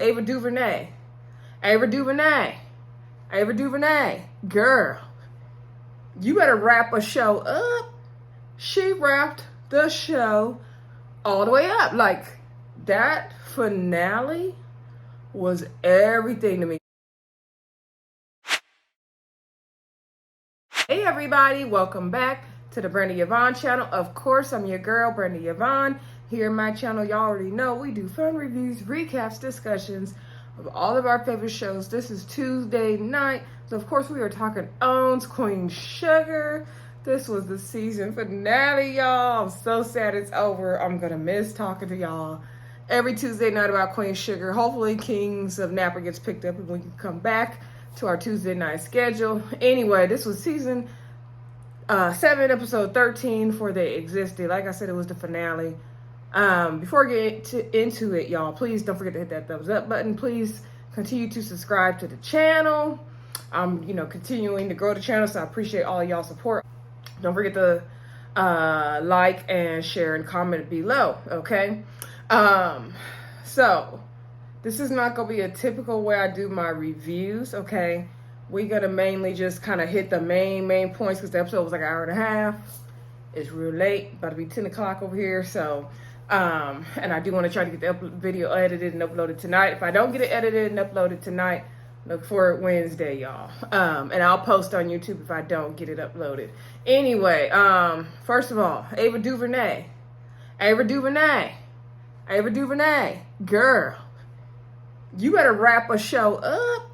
Ava DuVernay. Ava DuVernay. Ava DuVernay. Girl, you better wrap a show up. She wrapped the show all the way up. Like, that finale was everything to me. Hey everybody, welcome back to the Brenda Yvonne channel. Of course, I'm your girl, Brenda Yvonne. Here in my channel, y'all already know we do fun reviews, recaps, discussions of all of our favorite shows. This is Tuesday night, so of course we are talking Owns, Queen Sugar. This was the season finale, y'all. I'm so sad it's over. I'm gonna miss talking to y'all every Tuesday night about Queen Sugar. Hopefully Kings of Napa gets picked up and we can come back to our Tuesday night schedule. Anyway, this was season 7, episode 13 for They Existed. Like I said, it was the finale. Before I get into it, y'all, please don't forget to hit that thumbs up button. Please continue to subscribe to the channel. I'm, continuing to grow the channel, so I appreciate all of y'all's support. Don't forget to like and share and comment below, okay? So this is not going to be a typical way I do my reviews, okay? We're going to mainly just kind of hit the main points because the episode was like an hour and a half. It's real late, about to be 10 o'clock over here, so... and I do want to try to get the video edited and uploaded tonight. If I don't get it edited and uploaded tonight, look for it Wednesday, y'all. And I'll post on YouTube if I don't get it uploaded. Anyway, first of all, Ava DuVernay. Ava DuVernay. Ava DuVernay. Girl, you better wrap a show up.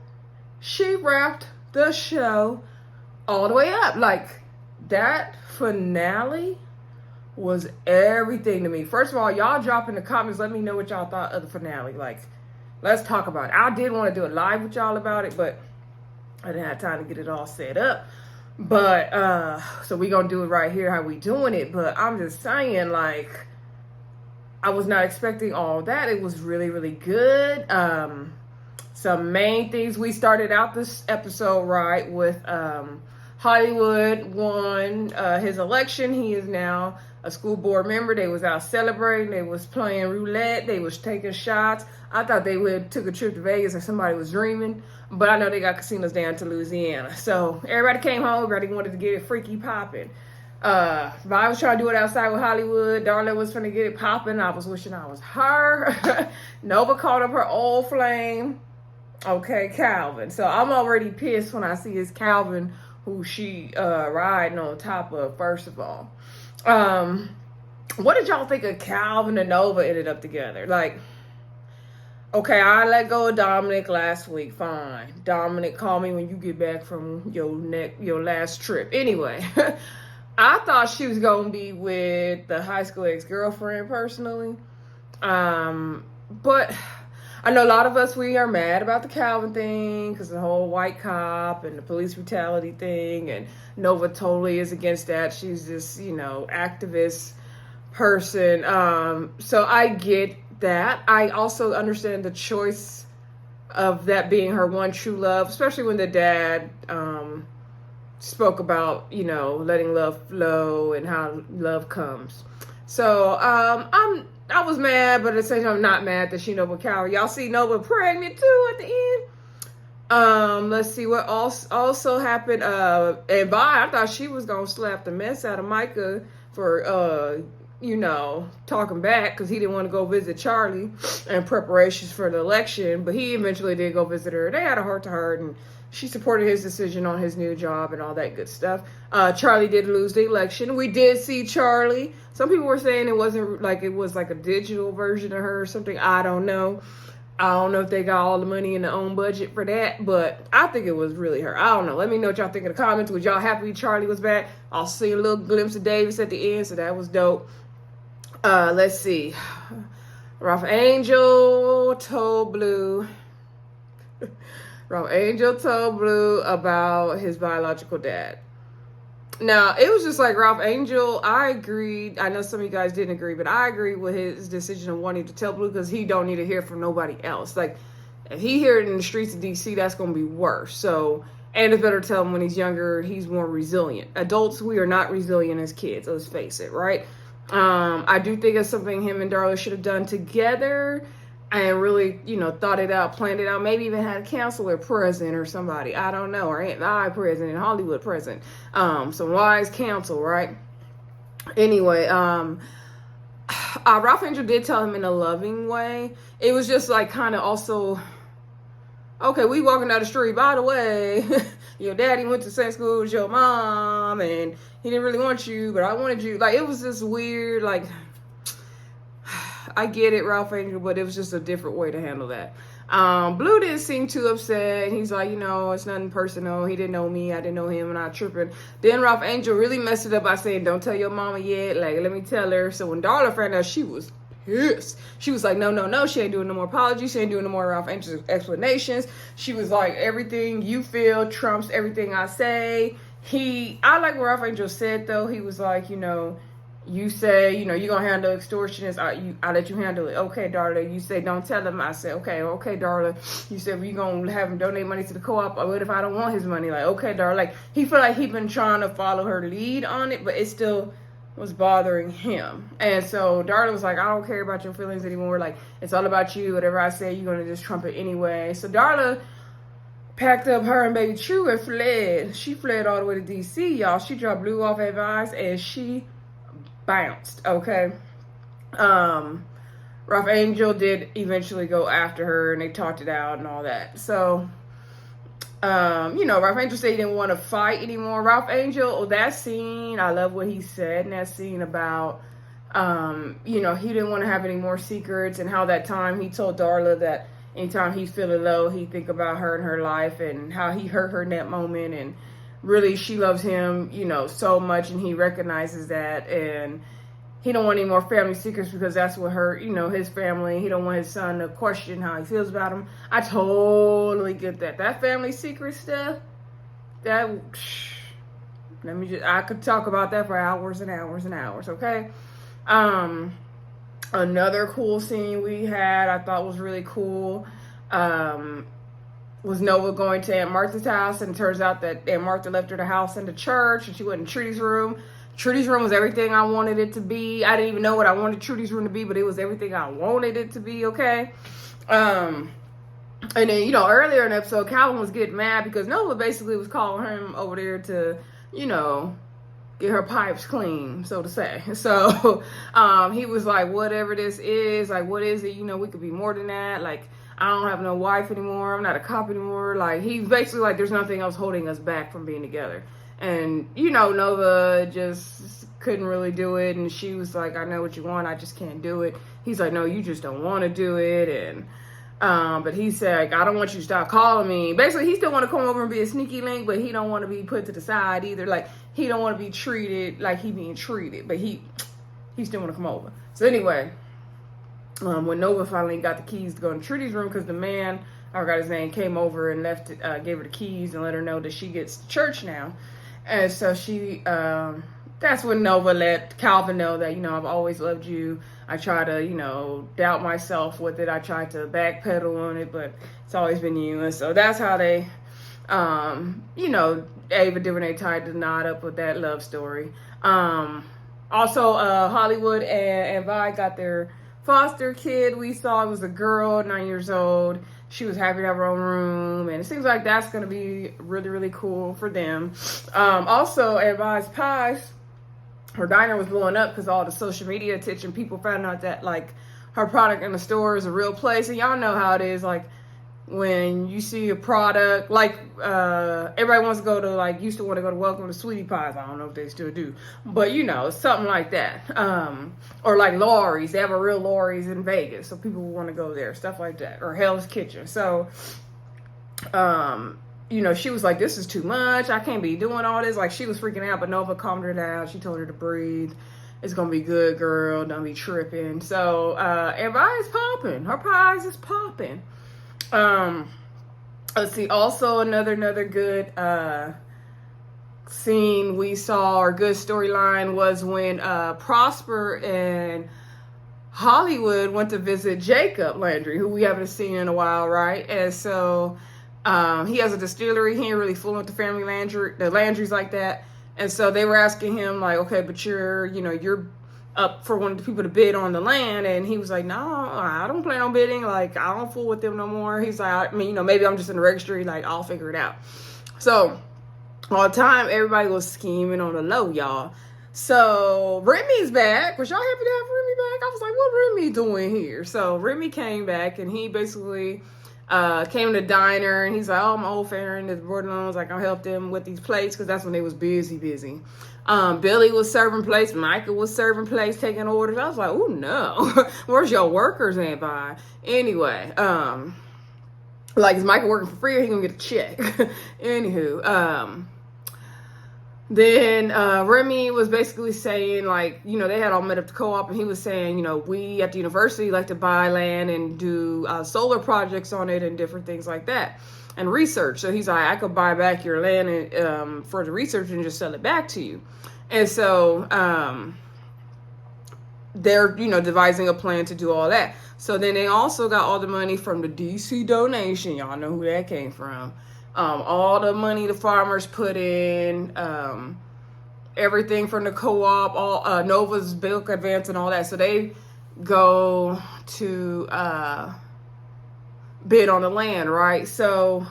She wrapped the show all the way up. Like, that finale was everything to me. First of all, y'all drop in the comments, let me know what y'all thought of the finale. Like, let's talk about it. I did want to do a live with y'all about it, but I didn't have time to get it all set up. But so we gonna do it right here, how we doing it. But I'm just saying, like, I was not expecting all that. It was really good. Some main things. We started out this episode right with Hollywood won his election. He is now a school board member. They was out celebrating. They was playing roulette. They was taking shots. I thought they took a trip to Vegas and somebody was dreaming. But I know they got casinos down to Louisiana. So everybody came home. Everybody wanted to get it freaky popping. I was trying to do it outside with Hollywood. Darla was finna get it popping. I was wishing I was her. Nova caught up her old flame. Okay, Calvin. So I'm already pissed when I see it's Calvin who she riding on top of, first of all. What did y'all think of Calvin and Nova ended up together? Like, okay, I let go of Dominic last week. Fine. Dominic, call me when you get back from your last trip. Anyway, I thought she was going to be with the high school ex-girlfriend personally. But I know a lot of us, we are mad about the Calvin thing because the whole white cop and the police brutality thing, and Nova totally is against that. She's this, activist person. So I get that. I also understand the choice of that being her one true love, especially when the dad spoke about, letting love flow and how love comes. So I was mad, but at the same time, I'm not mad that she Nova Calvin. Y'all see Nova pregnant too at the end. Let's see what also happened. And Vi, I thought she was gonna slap the mess out of Micah for talking back because he didn't want to go visit Charley in preparations for the election, but he eventually did go visit her. They had a heart-to-heart, and she supported his decision on his new job and all that good stuff. Charley did lose the election. We did see Charley. Some people were saying it wasn't like, it was like a digital version of her or something. I don't know. I don't know if they got all the money in their own budget for that, but I think it was really her. I don't know. Let me know what y'all think in the comments. Was y'all happy Charley was back? I'll see a little glimpse of Davis at the end, so that was dope. Let's see. Ralph Angel told Blue about his biological dad. Now, it was just like Ralph Angel, I agreed. I know some of you guys didn't agree, but I agree with his decision of wanting to tell Blue because he don't need to hear from nobody else. Like, if he hear it in the streets of DC, that's going to be worse. So, and it's better to tell him when he's younger, he's more resilient. Adults, we are not resilient as kids, let's face it, right? I do think it's something him and Darla should have done together. and really, thought it out, planned it out, maybe even had a counselor present or somebody, I don't know, or Aunt Vi present and Hollywood present, some wise counsel, right? Anyway, Ralph Angel did tell him in a loving way. It was just like kind of also, okay, we walking down the street, by the way, your daddy went to the same school as your mom, and he didn't really want you, but I wanted you. Like, it was just weird, like, I get it, Ralph Angel, but it was just a different way to handle that. Blue didn't seem too upset. He's like, it's nothing personal. He didn't know me. I didn't know him, and I tripping. Then Ralph Angel really messed it up by saying, don't tell your mama yet. Like, let me tell her. So when Darla found out, she was pissed. She was like, no. She ain't doing no more apologies. She ain't doing no more Ralph Angel's explanations. She was like, everything you feel trumps everything I say. I like what Ralph Angel said, though. He was like, you say, you're going to handle extortionists. I let you handle it. Okay, Darla. You say, don't tell him. I said, okay, Darla. You said, well, you going to have him donate money to the co-op. What if I don't want his money? Like, okay, Darla. Like, he felt like he'd been trying to follow her lead on it, but it still was bothering him. And so Darla was like, I don't care about your feelings anymore. Like, it's all about you. Whatever I say, you're going to just trump it anyway. So Darla packed up her and baby True and fled. She fled all the way to D.C., y'all. She dropped Blue off at Vi's, and she bounced, okay? Ralph Angel did eventually go after her, and they talked it out and all that. So, Ralph Angel said he didn't want to fight anymore. Ralph Angel, that scene, I love what he said in that scene about, he didn't want to have any more secrets, and how that time he told Darla that anytime he's feeling low, he think about her and her life, and how he hurt her in that moment, and really, she loves him, so much, and he recognizes that, and he don't want any more family secrets because that's what his family, he don't want his son to question how he feels about him. I totally get that. That family secret stuff, I could talk about that for hours and hours and hours, okay? Another cool scene we had, I thought was really cool, was Nova going to Aunt Martha's house, and it turns out that Aunt Martha left her the house and the church, and she went in Trudy's room. Trudy's room was everything I wanted it to be. I didn't even know what I wanted Trudy's room to be, but it was everything I wanted it to be, okay? And then, earlier in the episode, Calvin was getting mad because Nova basically was calling him over there to, get her pipes clean, so to say. So, he was like, whatever this is, like, what is it? We could be more than that. Like, I don't have no wife anymore. I'm not a cop anymore. Like, he's basically like, there's nothing else holding us back from being together. And, Nova just couldn't really do it. And she was like, I know what you want. I just can't do it. He's like, no, you just don't want to do it. And, but he said, like, I don't want you to stop calling me. Basically, he still want to come over and be a sneaky link, but he don't want to be put to the side either. Like, he don't want to be treated like he being treated, but he still want to come over. So anyway, when Nova finally got the keys to go in Trudy's room, because the man, I forgot his name, came over and left it, gave her the keys and let her know that she gets to church now. And so she, that's when Nova let Calvin know that, I've always loved you. I try to, doubt myself with it. I try to backpedal on it, but it's always been you. And so that's how they, Ava DuVernay tied the knot up with that love story. Also, Hollywood and Vi got their foster kid. We saw it was a girl, 9 years old. She was happy to have her own room, and it seems like that's going to be really, really cool for them. Also, at Vi's Pies, her diner was blowing up because all the social media attention. People found out that, like, her product in the store is a real place, and y'all know how it is, like, when you see a product, like, everybody wants to go to, like, used to want to go to Welcome to Sweetie Pies. I don't know if they still do, but, something like that. Or like Laurie's, they have a real Laurie's in Vegas, so people want to go there, stuff like that. Or Hell's Kitchen. So, she was like, this is too much. I can't be doing all this. Like, she was freaking out, but Nova calmed her down. She told her to breathe. It's going to be good, girl. Don't be tripping. So, everybody's popping. Her pies is popping. Let's see. Also, another good scene we saw, or good storyline, was when Prosper and Hollywood went to visit Jacob Landry, who we haven't seen in a while, right? And so he has a distillery. He ain't really fooling with the family the Landrys like that. And so they were asking him, like, okay, but you're up for one of the people to bid on the land, and he was like, no, I don't plan on bidding. Like, I don't fool with them no more. He's like, I mean, maybe I'm just in the registry. Like, I'll figure it out. So all the time, everybody was scheming on the low, y'all. So Remy's back. Was y'all happy to have Remy back? I was like, what Remy doing here? So Remy came back, and he basically came to the diner, and he's like, oh, my old friend is borderline. Like, I'll help them with these plates, because that's when they was busy. Billy was serving plates. Michael was serving plates, taking orders. I was like, oh no, where's your workers at by? Anyway, like, is Michael working for free, or he gonna get a check? Anywho, then Remy was basically saying, like, they had all met up to co-op, and he was saying, we at the university like to buy land and do solar projects on it and different things like that, and research. So he's like, I could buy back your land and, for the research and just sell it back to you. And so they're, devising a plan to do all that. So then they also got all the money from the DC donation. Y'all know who that came from. All the money the farmers put in, everything from the co-op, all Nova's Bilk Advance and all that. So they go to bid on the land, right? So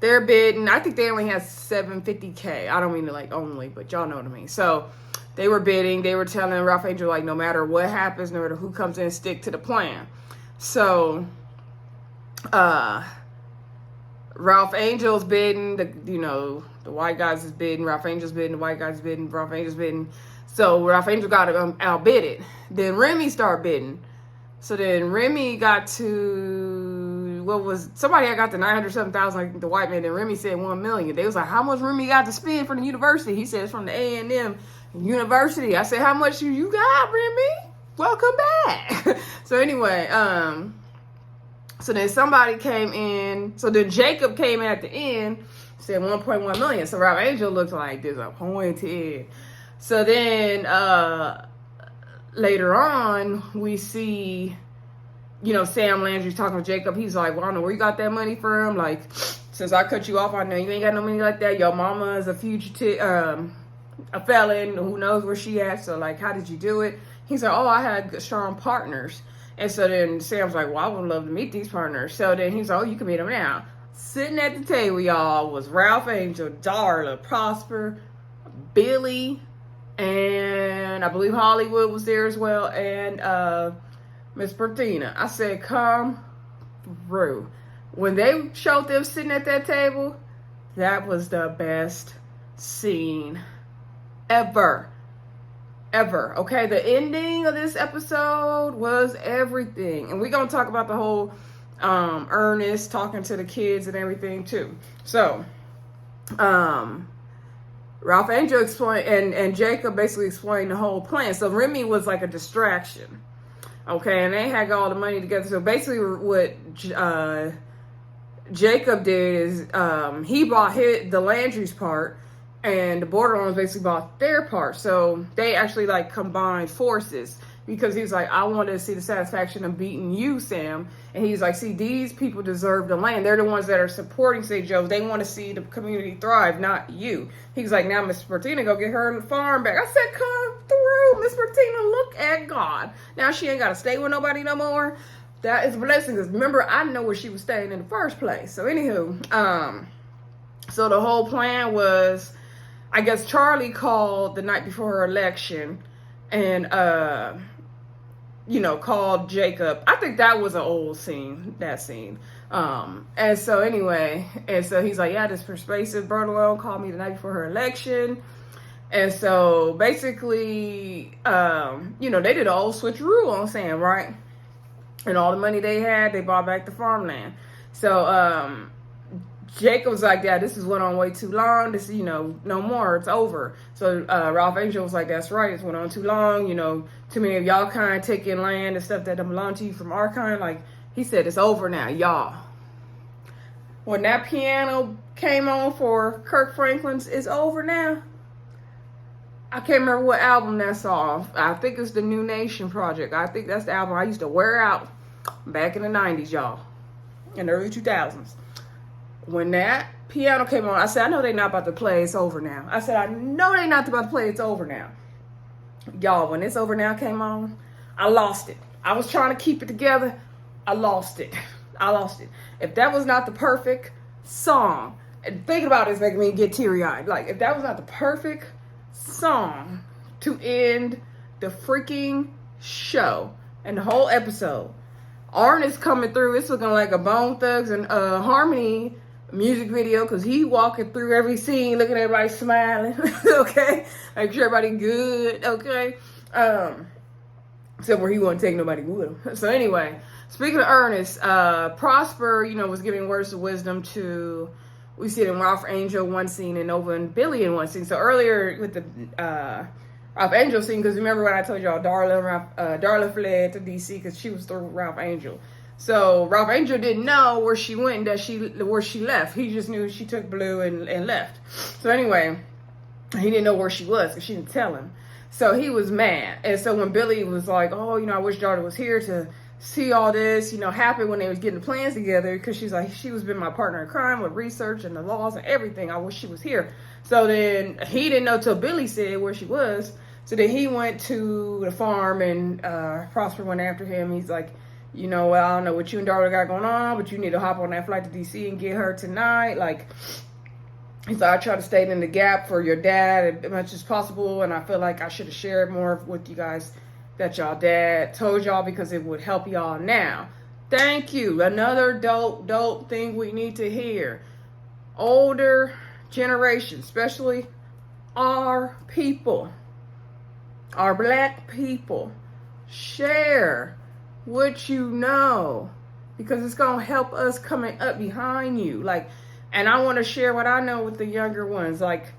they're bidding. I think they only had $750K. I don't mean to like only, but y'all know what I mean. So they were bidding. They were telling Ralph Angel, like, no matter what happens, no matter who comes in, stick to the plan. So Ralph Angel's bidding, the white guys is bidding, Ralph Angel's bidding, the white guys bidding, Ralph Angel's bidding. So Ralph Angel got outbidded. Then Remy started bidding. So then Remy got to, somebody had got to 907,000, like the white man, and Remy said 1 million. They was like, how much Remy got to spend for the university? He said it's from the A&M University. I said, how much you got, Remy? Welcome back. So anyway, so then somebody came in. So then Jacob came in at the end, said 1.1 million. So Ralph Angel looked like disappointed. So then later on, we see, Sam Landry's talking to Jacob. He's like, well, I don't know where you got that money from. Like, since I cut you off, I know you ain't got no money like that. Your mama is a fugitive, a felon. Who knows where she at? So, like, how did you do it? He's like, oh, I had strong partners. And so then Sam's like, well, I would love to meet these partners. So then he's like, oh, you can meet them now. Sitting at the table, y'all, was Ralph Angel, Darla, Prosper, Billy, and I believe Hollywood was there as well, and Miss Bertina. I said, come through. When they showed them sitting at that table, that was the best scene ever. Okay, the ending of this episode was everything. And we're going to talk about the whole Ernest talking to the kids and everything too. So, Ralph Angel explained, and Jacob basically explained the whole plan. So Remy was like a distraction. Okay, and they had all the money together. So basically what Jacob did is he bought the Landry's part, and the Borderlands basically bought their part. So they actually like combined forces, because he's like, I wanted to see the satisfaction of beating you, Sam. And he's like, see, these people deserve the land. They're the ones that are supporting St. Joe's. They want to see the community thrive, not you. He's like, now Miss Bertina, go get her farm back. I said, come through, Miss Bertina, look at God. Now she ain't got to stay with nobody no more. That is a blessing, because remember, I know where she was staying in the first place. So anywho, so the whole plan was, I guess Charley called the night before her election and, called Jacob. I think that was an old scene, that scene. And so anyway, he's like, yeah, this persuasive Bertolone called me the night before her election. And so basically, they did a whole switcheroo on Sam, right? And all the money they had, they bought back the farmland. So, Jacob's like, yeah, this has went on way too long. This, no more. It's over. So Ralph Angel was like, that's right. It's went on too long. Too many of y'all kind taking land and stuff that don't belong to you from our kind. Like, he said, it's over now, y'all. When that piano came on for Kirk Franklin's It's Over Now, I can't remember what album that's off. I think it's the New Nation Project. I think that's the album I used to wear out back in the 90s, y'all. In the early 2000s. When that piano came on, I said, I know they're not about to play It's Over Now. I said, I know they're not about to play It's Over Now. Y'all, when It's Over Now came on, I lost it. I was trying to keep it together. I lost it. I lost it. If that was not the perfect song, and thinking about it is making me get teary-eyed. Like, if that was not the perfect song to end the freaking show and the whole episode, Ernest coming through, it's looking like a Bone Thugs and Harmony music video, because he walking through every scene looking at everybody smiling. Okay, make sure everybody good. Okay, except where he wouldn't take nobody with him. So anyway, speaking of Ernest, Prosper, was giving words of wisdom to, we see it in Ralph Angel one scene and Nova and Billy in one scene. So earlier with the Ralph Angel scene, because remember when I told y'all Darla fled to DC because she was through Ralph Angel. So Ralph Angel didn't know where she went, where she left. He just knew she took Blue and left. So anyway, he didn't know where she was because she didn't tell him. So he was mad. And so when Billy was like, oh, I wish daughter was here to see all this, happy when they was getting the plans together, because she's like, she was been my partner in crime with research and the laws and everything. I wish she was here. So then he didn't know till Billy said where she was. So then he went to the farm and Prosper went after him. He's like, well, I don't know what you and Darla got going on, but you need to hop on that flight to DC and get her tonight. Like, he's like, I try to stay in the gap for your dad as much as possible, and I feel like I should have shared more with you guys that y'all dad told y'all, because it would help y'all now. Thank you. Another dope thing we need to hear. Older generation, especially our people, our black people, share what you know, because it's gonna help us coming up behind you. Like, and I want to share what I know with the younger ones. Like,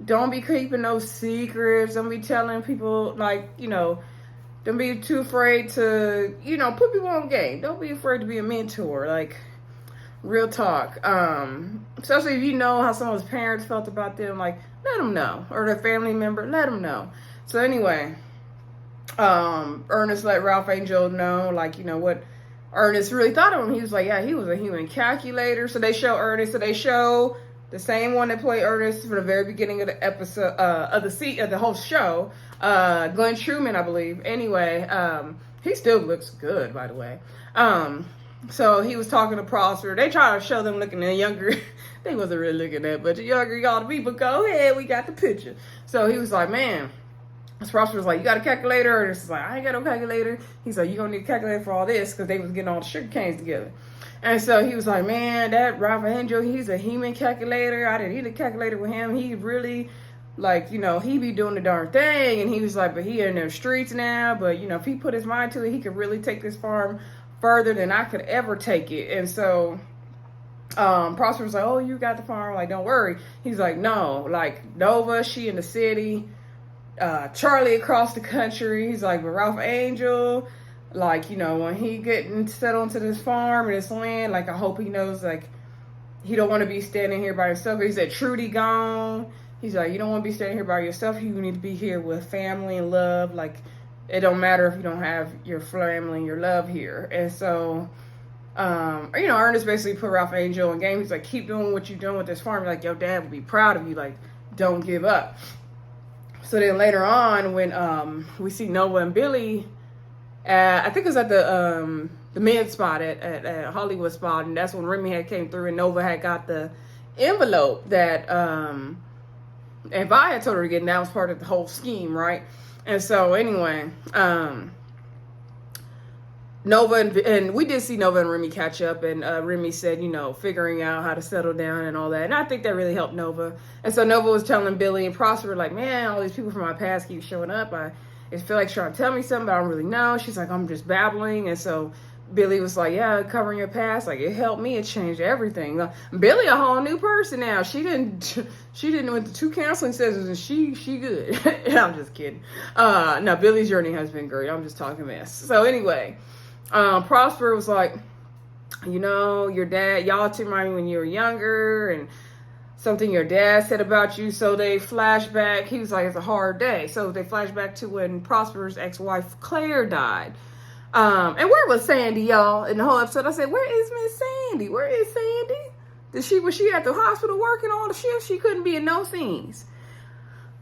don't be keeping those secrets. Don't be telling people, like, don't be too afraid to, put people on game. Don't be afraid to be a mentor. Like, real talk. Especially if you know how someone's parents felt about them, like, let them know. Or their family member, let them know. So anyway, Ernest let Ralph Angel know, like, what Ernest really thought of him. He was like, yeah, he was a human calculator. So they show Ernest. So they show the same one that played Ernest from the very beginning of the episode, of the whole show, Glenn Truman, I believe. Anyway, he still looks good, by the way. So he was talking to Prosper. They try to show them looking at younger. They wasn't really looking at, but the younger y'all the people, go ahead, we got the picture. So he was like, man. Prosper was like, you got a calculator? And it's like, I ain't got no calculator. He's like, you gonna need a calculator for all this, because they was getting all the sugar canes together. And so he was like, man, that Ralph Angel, he's a human calculator. I didn't need a calculator with him. He really, like, he be doing the darn thing. And he was like, but he in the streets now. But, if he put his mind to it, he could really take this farm further than I could ever take it. And so Prosper was like, oh, you got the farm. Like, don't worry. He's like, no, like, Nova, she in the city. Charley across the country. He's like, but Ralph Angel, like, when he getting settled into this farm and this land, like, I hope he knows, like, he don't want to be standing here by himself. He said, Trudy gone. He's like, you don't want to be standing here by yourself. You need to be here with family and love. Like, it don't matter if you don't have your family and your love here. And so, Ernest basically put Ralph Angel in game. He's like, keep doing what you're doing with this farm. Like, your dad will be proud of you. Like, don't give up. So then later on, when we see Nova and Billy, I think it was at the med spot at Hollywood spot, and that's when Remy had came through, and Nova had got the envelope that and Vi had told her to get, and that was part of the whole scheme, right? And so anyway, Nova and we did see Nova and Remy catch up, and Remy said, figuring out how to settle down and all that. And I think that really helped Nova. And so Nova was telling Billy and Prosper, like, man, all these people from my past keep showing up. I feel like trying to tell me something, but I don't really know. She's like, I'm just babbling. And so Billy was like, yeah, covering your past, like, it helped me. It changed everything. Billy a whole new person now. She didn't went to 2 counseling sessions, and she good. I'm just kidding. No, Billy's journey has been great. I'm just talking mess. So anyway, Prosper was like, your dad, y'all to remind me when you were younger, and something your dad said about you. So they flashback. He was like, it's a hard day. So they flashback to when Prosper's ex-wife Claire died. And where was Sandy, y'all, in the whole episode? I said, where is Miss Sandy? Where is Sandy? Was she at the hospital working all the shifts? She couldn't be in no scenes.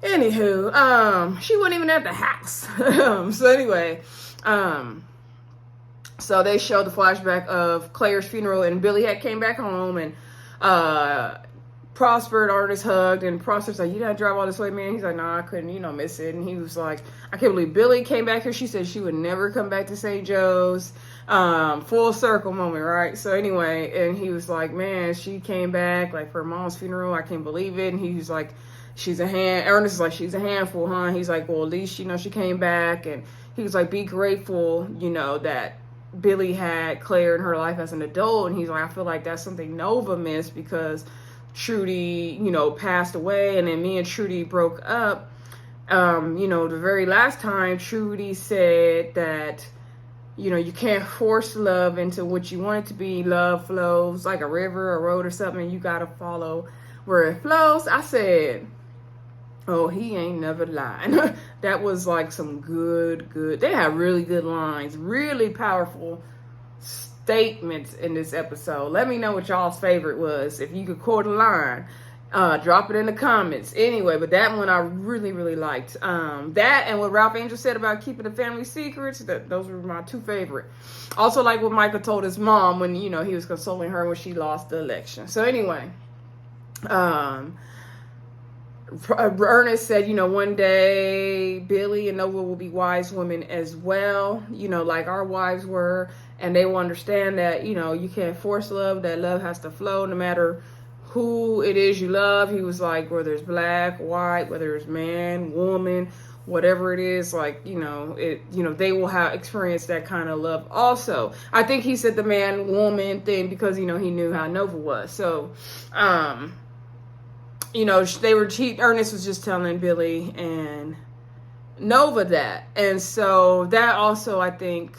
Anywho, she wasn't even at the house. So anyway, so they showed the flashback of Claire's funeral, and Billy had came back home, and Prosper and Ernest hugged, and Prosper's like, "You gotta drive all this way, man." He's like, "Nah, I couldn't, miss it." And he was like, "I can't believe Billy came back here." She said she would never come back to St. Joe's. Full circle moment, right? So anyway, and he was like, "Man, she came back like for her mom's funeral. I can't believe it." And he was like, Ernest is like, "She's a handful, huh?" He's like, "Well, at least, she came back." And he was like, "Be grateful, that Billy had Claire in her life as an adult." And he's like, "I feel like that's something Nova missed because Trudy, passed away, and then me and Trudy broke up. The very last time Trudy said that, you can't force love into what you want it to be. Love flows like a river, a road, or something. You got to follow where it flows." I said, "Oh, he ain't never lying." That was like some good. They had really good lines, really powerful statements in this episode. Let me know what y'all's favorite was. If you could quote a line, drop it in the comments. Anyway, but that one I really liked. That and what Ralph Angel said about keeping the family secrets, those were my two favorite. Also like what Michael told his mom when, he was consoling her when she lost the election. So anyway, Ernest said, one day Billy and Nova will be wise women as well, like our wives were, and they will understand that, you can't force love, that love has to flow no matter who it is you love. He was like, whether it's black, white, whether it's man, woman, whatever it is, like, they will have experienced that kind of love also. I think he said the man, woman thing because, he knew how Nova was. So, Ernest was just telling Billy and Nova that. And so that also, I think,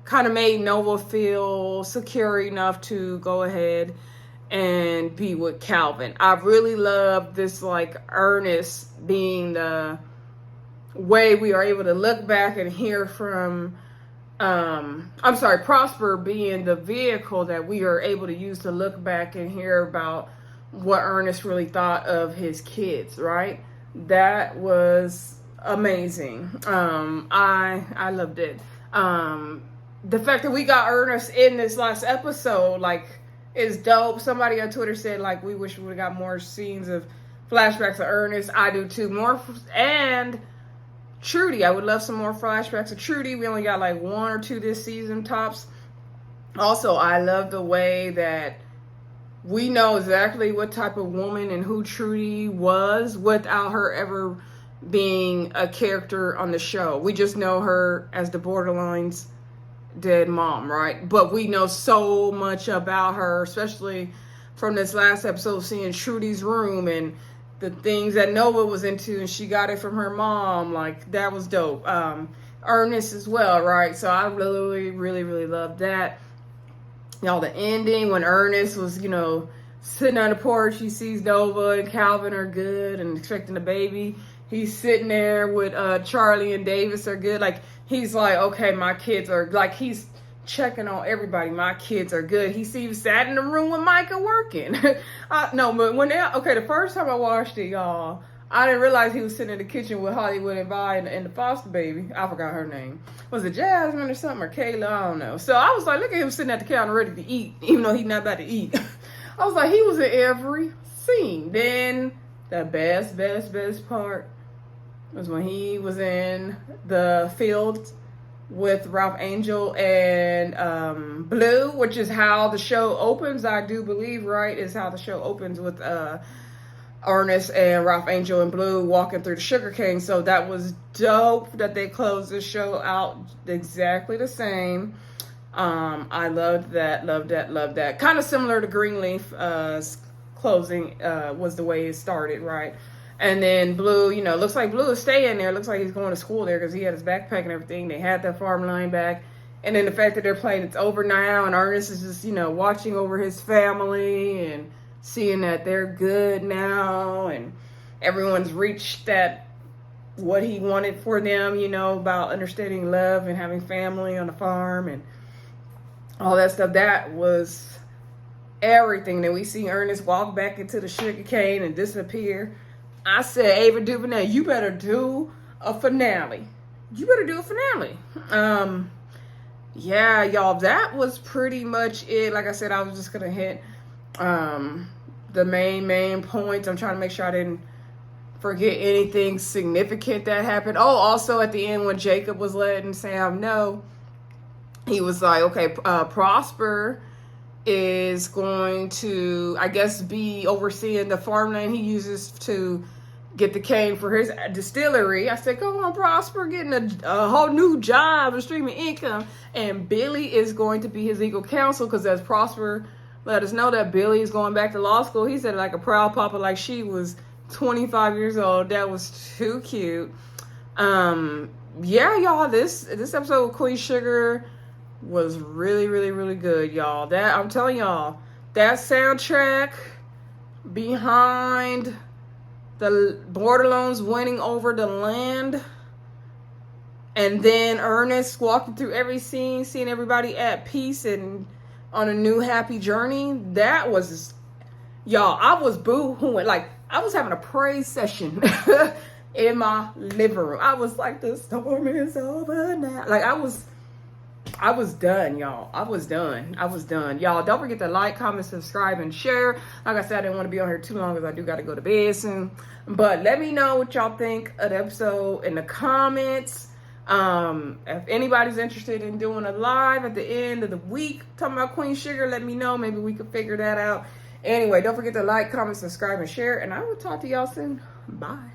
kind of made Nova feel secure enough to go ahead and be with Calvin. I really love this, like, Ernest being the way we are able to look back and hear from, Prosper being the vehicle that we are able to use to look back and hear about what Ernest really thought of his kids, right? That was amazing. I loved it. The fact that we got Ernest in this last episode, like, is dope. Somebody on Twitter said, like, we wish we would have got more scenes of flashbacks of Ernest. I do too. More, and Trudy. I would love some more flashbacks of Trudy. We only got like 1 or 2 this season tops. Also, I love the way that we know exactly what type of woman and who Trudy was without her ever being a character on the show. We just know her as the borderlines dead mom, right? But we know so much about her, especially from this last episode, seeing Trudy's room and the things that Nova was into, and she got it from her mom. Like, that was dope. Ernest as well, right? So I really loved that. Y'all, the ending when Ernest was, sitting on the porch, he sees Nova and Calvin are good and expecting a baby. He's sitting there with Charley and Davis are good. Like, he's like, okay, my kids are, like, he's checking on everybody. My kids are good. He sat in the room with Micah working. No, but the first time I watched it, y'all, I didn't realize he was sitting in the kitchen with Hollywood and Vi and the foster baby. I forgot her name. Was it Jasmine or something, or Kayla? I don't know. So I was like, look at him sitting at the counter ready to eat, even though he's not about to eat. I was like, he was in every scene. Then the best part was when he was in the field with Ralph Angel and Blue, which is how the show opens, I do believe, right? Is how the show opens with Ernest and Ralph Angel and Blue walking through the sugarcane. So that was dope that they closed the show out exactly the same. I loved that. Kind of similar to Greenleaf closing was the way it started, right? And then Blue, looks like Blue is staying there. Looks like he's going to school there because he had his backpack and everything. They had that farm line back. And then the fact that they're playing It's Over Now, and Ernest is just, watching over his family and seeing that they're good now. And everyone's reached what he wanted for them, about understanding love and having family on the farm and all that stuff. That was everything. Then we see Ernest walk back into the sugar cane and disappear. I said, Ava DuVernay, you better do a finale. You better do a finale. Yeah, y'all, that was pretty much it. Like I said, I was just gonna hit the main points. I'm trying to make sure I didn't forget anything significant that happened. Oh, also at the end when Jacob was letting Sam know, he was like, okay, Prosper is going to, I guess, be overseeing the farmland he uses to get the cane for his distillery. I said, come on, Prosper, getting a whole new job and streaming income. And Billy is going to be his legal counsel, because as Prosper let us know that Billy is going back to law school, he said like a proud papa, like she was 25 years old. That was too cute. Yeah, y'all, this episode of Queen Sugar was really, really, really good, y'all. That, I'm telling y'all, that soundtrack behind the Borderlands winning over the land, and then Ernest walking through every scene, seeing everybody at peace and on a new happy journey. That was, y'all, I was boo-hooing. Like, I was having a praise session in my living room. I was like, the storm is over now. Like, I was done, y'all. I was done. Y'all, don't forget to like, comment, subscribe, and share. Like I said, I didn't want to be on here too long because I do got to go to bed soon. But let me know what y'all think of the episode in the comments. If anybody's interested in doing a live at the end of the week talking about Queen Sugar, let me know. Maybe we could figure that out. Anyway, don't forget to like, comment, subscribe, and share. And I will talk to y'all soon. Bye.